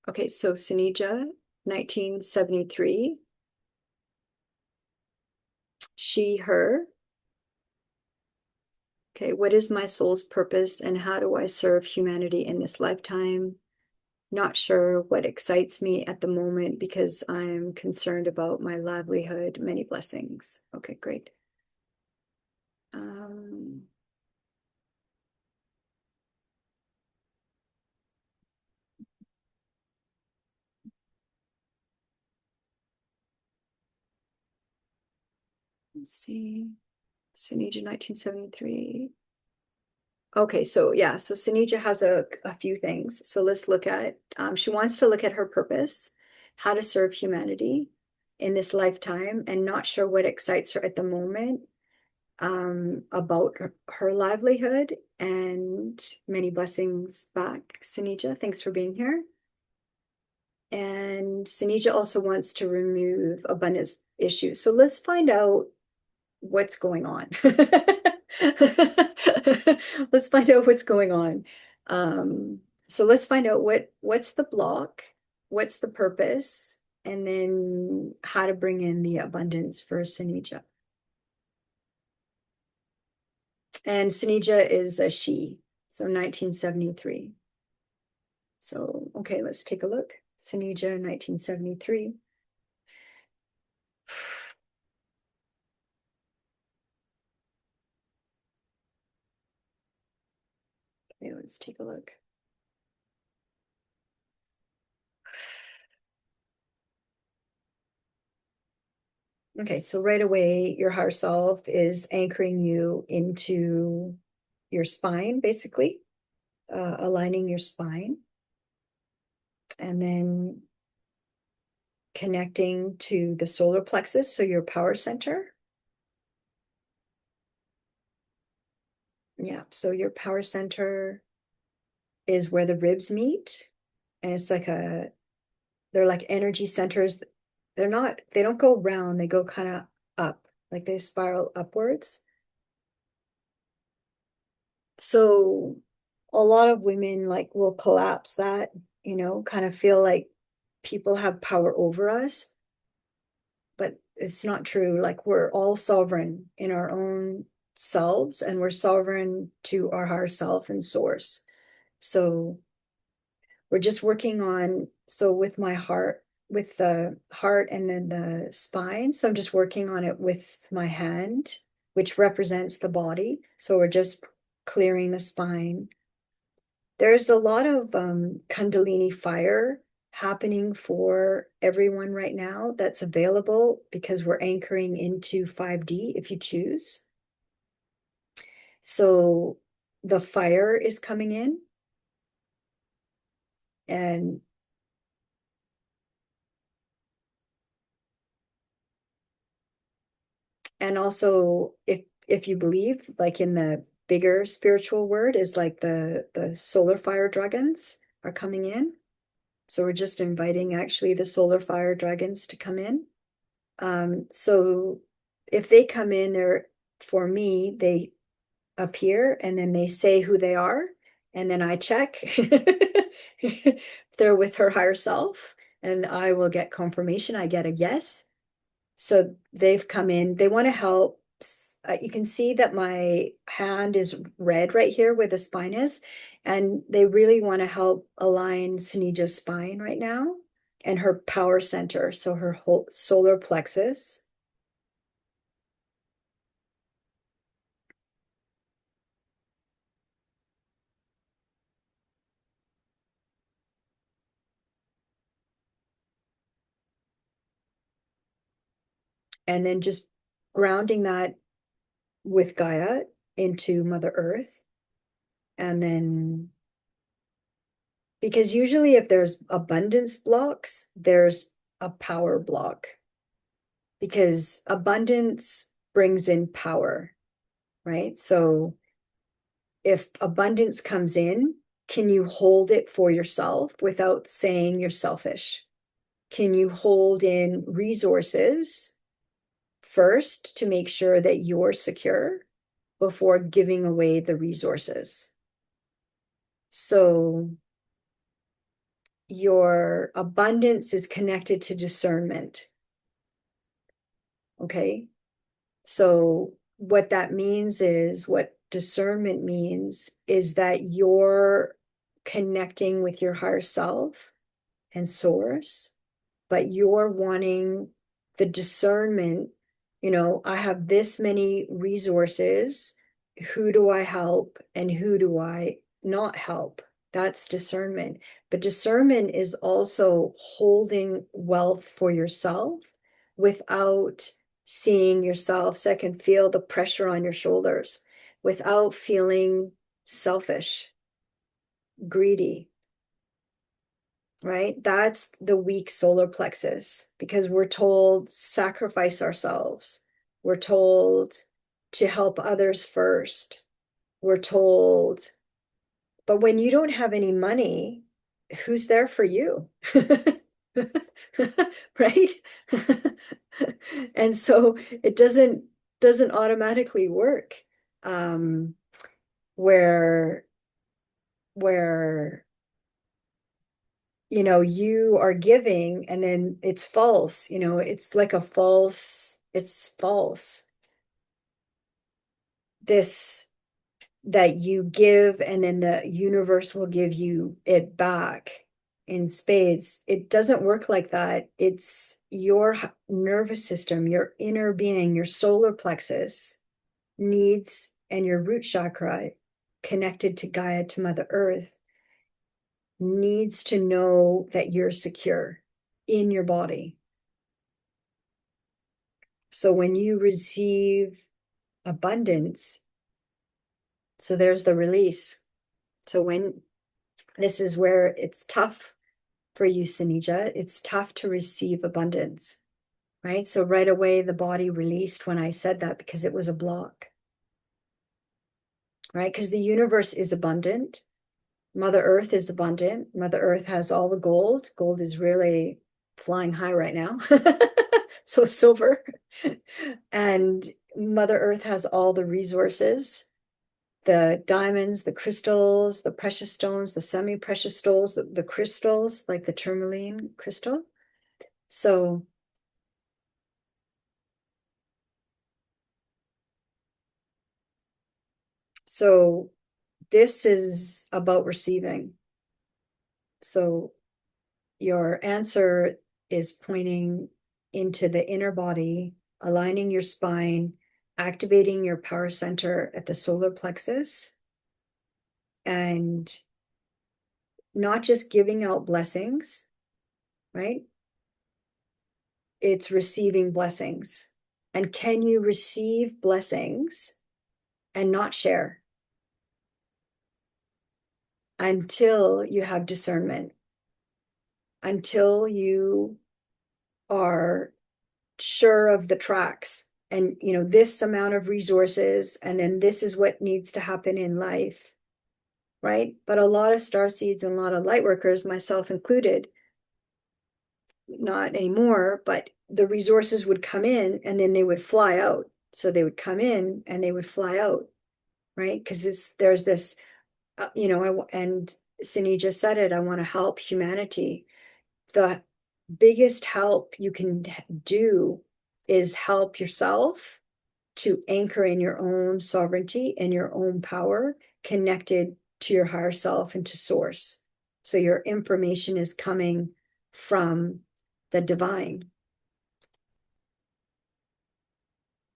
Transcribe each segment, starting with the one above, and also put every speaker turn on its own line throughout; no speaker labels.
Okay, so Senija, 1973, she, her. Okay, what is my soul's purpose and how do I serve humanity in this lifetime? Not sure what excites me at the moment because I'm concerned about my livelihood. Many blessings. Okay, great. Um, let's see. Senija, 1973. Okay, so yeah, so Senija has a few things. So let's look at, she wants to look at her purpose, how to serve humanity in this lifetime, and not sure what excites her at the moment about her livelihood. And many blessings back, Senija. Thanks for being here. And Senija also wants to remove abundance issues. So let's find out what's going on. Let's find out what's going on. So let's find out what's the block, what's the purpose, and then how to bring in the abundance for Senija. And Senija is a she, so 1973. So, okay, let's take a look. Senija, 1973. Okay, let's take a look. Okay, so right away, your higher self is anchoring you into your spine, basically, aligning your spine, and then connecting to the solar plexus, so your power center. Yeah, so your power center is where the ribs meet, and it's like they're like energy centers. They don't go round, they go kind of up, like they spiral upwards. So a lot of women like will collapse that, kind of feel like people have power over us, but it's not true. Like we're all sovereign in our own selves and we're sovereign to our higher self and source. So we're just working on, so with my heart, with the heart and then the spine. So I'm just working on it with my hand, which represents the body. So we're just clearing the spine. There's a lot of Kundalini fire happening for everyone right now that's available because we're anchoring into 5D if you choose. So the fire is coming in, and also if you believe like in the bigger spiritual word is like the solar fire dragons are coming in. So we're just inviting actually the solar fire dragons to come in. So if they come in there, for me, they appear and then they say who they are. And then I check they're with her higher self and I will get confirmation. I get a yes. So they've come in, they want to help. You can see that my hand is red right here where the spine is. And they really want to help align Sunija's spine right now and her power center. So her whole solar plexus. And then just grounding that with Gaia into Mother Earth. And then, because usually if there's abundance blocks, there's a power block because abundance brings in power, right? So if abundance comes in, can you hold it for yourself without saying you're selfish? Can you hold in resources first to make sure that you're secure before giving away the resources? So your abundance is connected to discernment. Okay. So what that means is, what discernment means is that you're connecting with your higher self and source, but you're wanting the discernment, I have this many resources. Who do I help and who do I not help? That's discernment. But discernment is also holding wealth for yourself without seeing yourself. So I can feel the pressure on your shoulders without feeling selfish, greedy, right? That's the weak solar plexus because we're told sacrifice ourselves. We're told to help others first. We're told, but when you don't have any money, who's there for you? Right? And so it doesn't automatically work. Um, where where you are giving and then it's false, it's like it's false. This that you give and then the universe will give you it back in spades. It doesn't work like that. It's your nervous system, your inner being, your solar plexus needs, and your root chakra connected to Gaia, to Mother Earth, needs to know that you're secure in your body. So when you receive abundance, so there's the release. So when this is where it's tough for you, Senija, it's tough to receive abundance, right? So right away, the body released when I said that because it was a block, right? Because the universe is abundant. Mother Earth is abundant. Mother Earth has all the gold. Gold is really flying high right now. So silver. And Mother Earth has all the resources, the diamonds, the crystals, the precious stones, the semi-precious stones, the crystals, like the tourmaline crystal. So, so this is about receiving. So your answer is pointing into the inner body, aligning your spine, activating your power center at the solar plexus, and not just giving out blessings, right? It's receiving blessings. And can you receive blessings and not share until you have discernment, until you are sure of the tracks and this amount of resources and then this is what needs to happen in life, right? But a lot of star seeds and a lot of light workers, myself included, not anymore, but the resources would come in and then they would fly out. So they would come in and they would fly out, right? Because there's this, and Cindy just said it, I want to help humanity. The biggest help you can do is help yourself to anchor in your own sovereignty and your own power, connected to your higher self and to source. So your information is coming from the divine.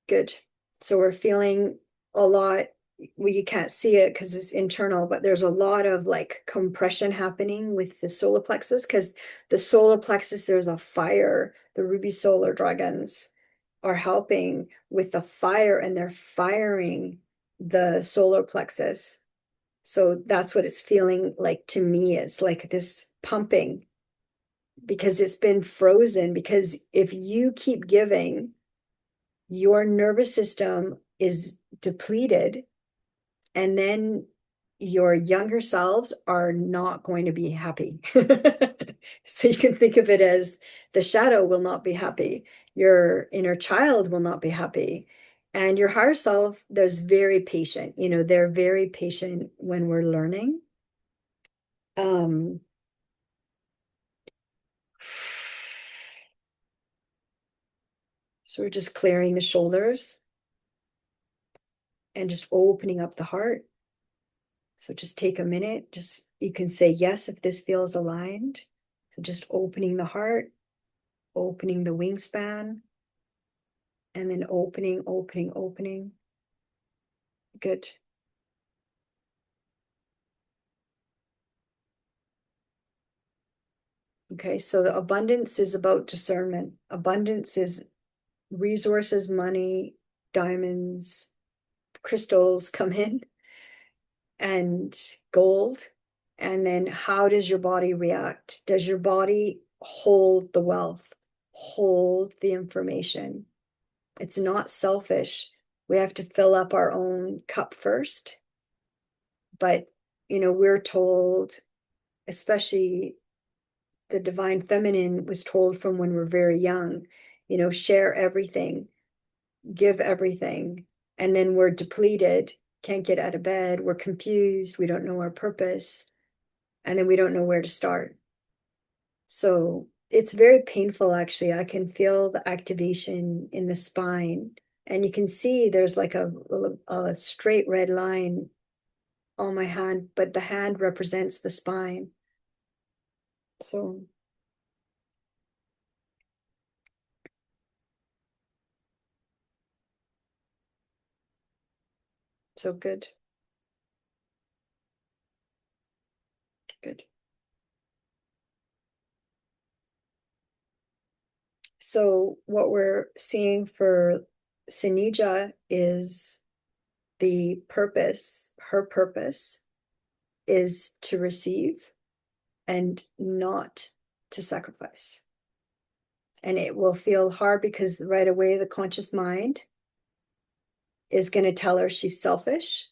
Good. So we're feeling a lot. Well, you can't see it because it's internal, but there's a lot of like compression happening with the solar plexus because the solar plexus, there's a fire. The ruby solar dragons are helping with the fire and they're firing the solar plexus. So that's what it's feeling like to me. It's like this pumping because it's been frozen. Because if you keep giving, your nervous system is depleted, and then your younger selves are not going to be happy. So you can think of it as the shadow will not be happy. Your inner child will not be happy. And your higher self, there's very patient. They're very patient when we're learning. Um, So we're just clearing the shoulders and just opening up the heart. So just take a minute, just you can say yes if this feels aligned. So just opening the heart, opening the wingspan, and then opening, opening, opening. Good. Okay, so the abundance is about discernment. Abundance is resources, money, diamonds, crystals come in, and gold. And then how does your body react? Does your body hold the wealth, hold the information? It's not selfish. We have to fill up our own cup first. But, we're told, especially the divine feminine was told from when we're very young, share everything, give everything. And then we're depleted, can't get out of bed, we're confused, we don't know our purpose, and then we don't know where to start. So it's very painful, actually. I can feel the activation in the spine, and you can see there's like a straight red line on my hand, but the hand represents the spine. So good. Good. So what we're seeing for Senija is the purpose, her purpose is to receive and not to sacrifice. And it will feel hard because right away the conscious mind is going to tell her she's selfish.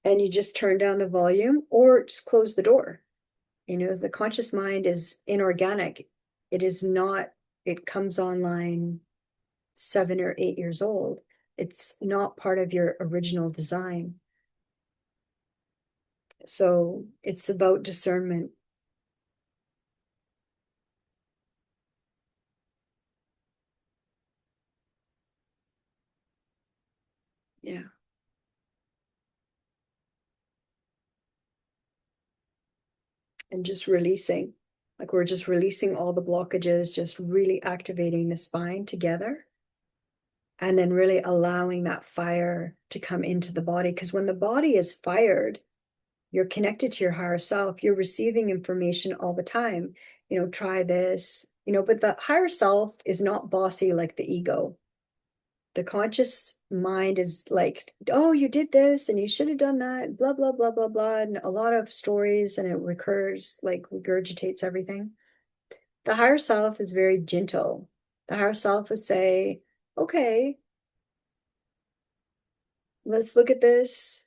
And you just turn down the volume or just close the door. The conscious mind is inorganic. It is not, it comes online 7 or 8 years old. It's not part of your original design. So it's about discernment. Yeah. And just releasing, like we're just releasing all the blockages, just really activating the spine together. And then really allowing that fire to come into the body. Because when the body is fired, you're connected to your higher self. You're receiving information all the time. Try this, but the higher self is not bossy like the ego. The conscious mind is like, oh, you did this and you should have done that, blah, blah, blah, blah, blah. And a lot of stories, and it recurs, like regurgitates everything. The higher self is very gentle. The higher self would say, okay, let's look at this.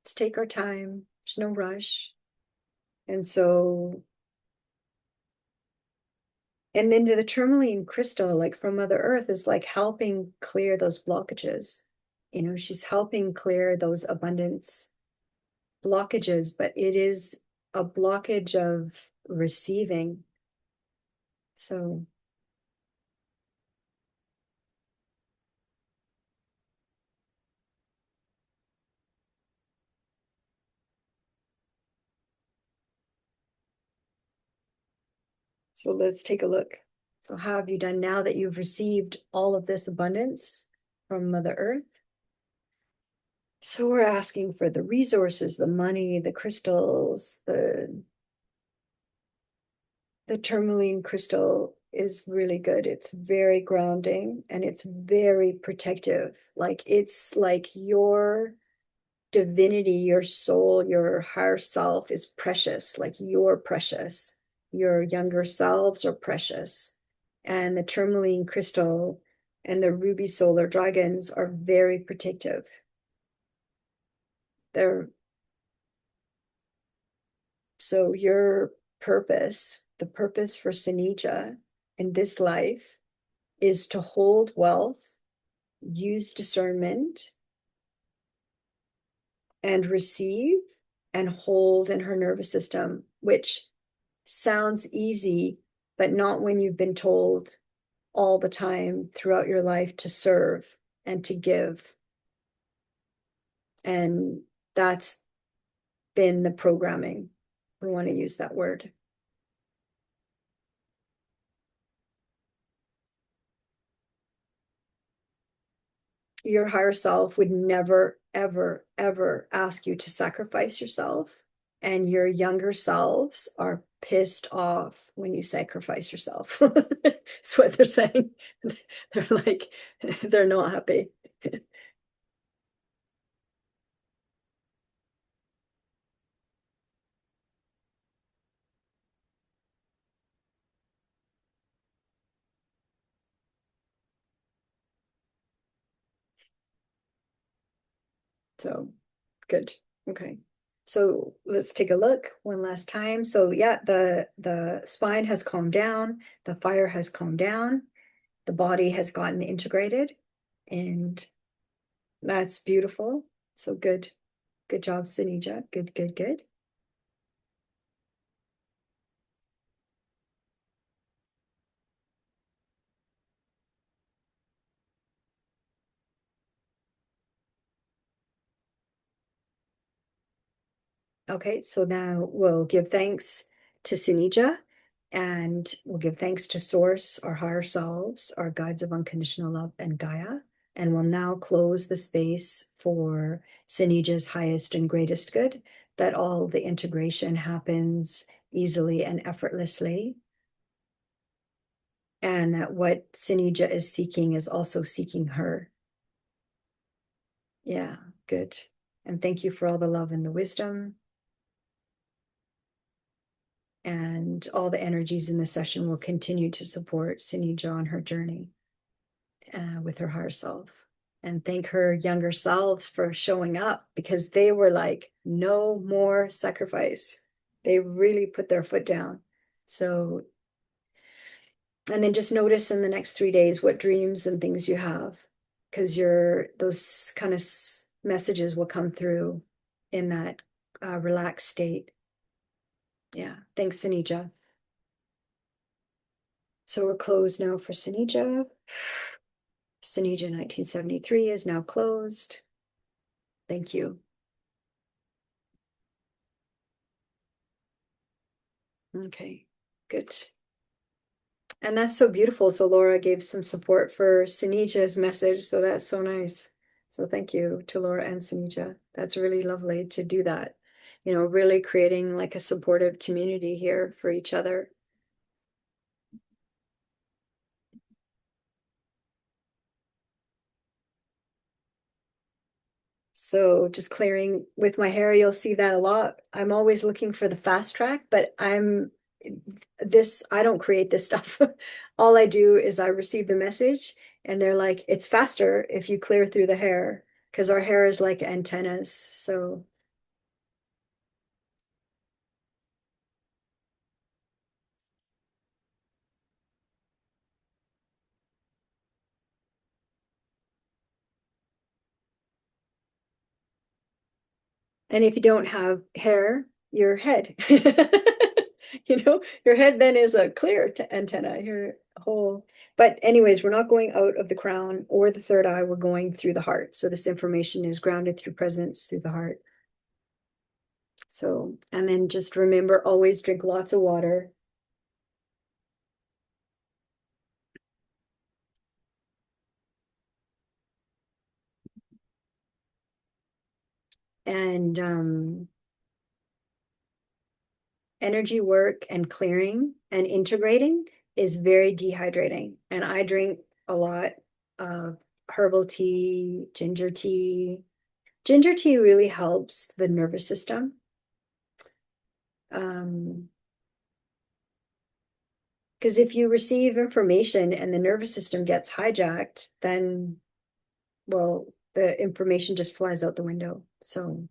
Let's take our time. There's no rush. And so, and then to the tourmaline crystal, like from Mother Earth, is like helping clear those blockages. She's helping clear those abundance blockages, but it is a blockage of receiving. So let's take a look. So how have you done now that you've received all of this abundance from Mother Earth? So we're asking for the resources, the money, the crystals, the tourmaline crystal is really good. It's very grounding and it's very protective. Like it's like your divinity, your soul, your higher self is precious. Like you're precious. Your younger selves are precious. And the tourmaline crystal and the ruby solar dragons are very protective. They're So your purpose, the purpose for Senija in this life is to hold wealth, use discernment, and receive and hold in her nervous system, which sounds easy, but not when you've been told all the time throughout your life to serve and to give. And that's been the programming. We want to use that word. Your higher self would never, ever, ever ask you to sacrifice yourself. And your younger selves are pissed off when you sacrifice yourself. That's what they're saying. They're like, they're not happy. So good. Okay. So let's take a look one last time. So yeah, the spine has calmed down, the fire has calmed down, the body has gotten integrated, and that's beautiful. So good. Good job, Senija. Good, good, good. Okay, so now we'll give thanks to Senija, and we'll give thanks to Source, our higher selves, our guides of unconditional love, and Gaia. And we'll now close the space for Senija's highest and greatest good, that all the integration happens easily and effortlessly, and that what Senija is seeking is also seeking her. Yeah, good. And thank you for all the love and the wisdom. And all the energies in the session will continue to support Senija on her journey with her higher self. And thank her younger selves for showing up, because they were like, no more sacrifice. They really put their foot down. So, and then just notice in the next 3 days what dreams and things you have, because those kind of messages will come through in that relaxed state. Yeah. Thanks, Senija. So we're closed now for Senija. Senija 1973 is now closed. Thank you. Okay, good. And that's so beautiful. So Laura gave some support for Senija's message. So that's so nice. So thank you to Laura and Senija. That's really lovely to do that. You know, really creating like a supportive community here for each other. So just clearing with my hair, you'll see that a lot. I'm always looking for the fast track, but I don't create this stuff. All I do is I receive the message and they're like, it's faster if you clear through the hair, because our hair is like antennas. So, and if you don't have hair, your head, your head then is a clear antenna, your whole. But anyways, we're not going out of the crown or the third eye. We're going through the heart. So this information is grounded through presence through the heart. So, and then just remember, always drink lots of water. And energy work and clearing and integrating is very dehydrating. And I drink a lot of herbal tea, ginger tea. Ginger tea really helps the nervous system. Because if you receive information and the nervous system gets hijacked, then, well, the information just flies out the window. So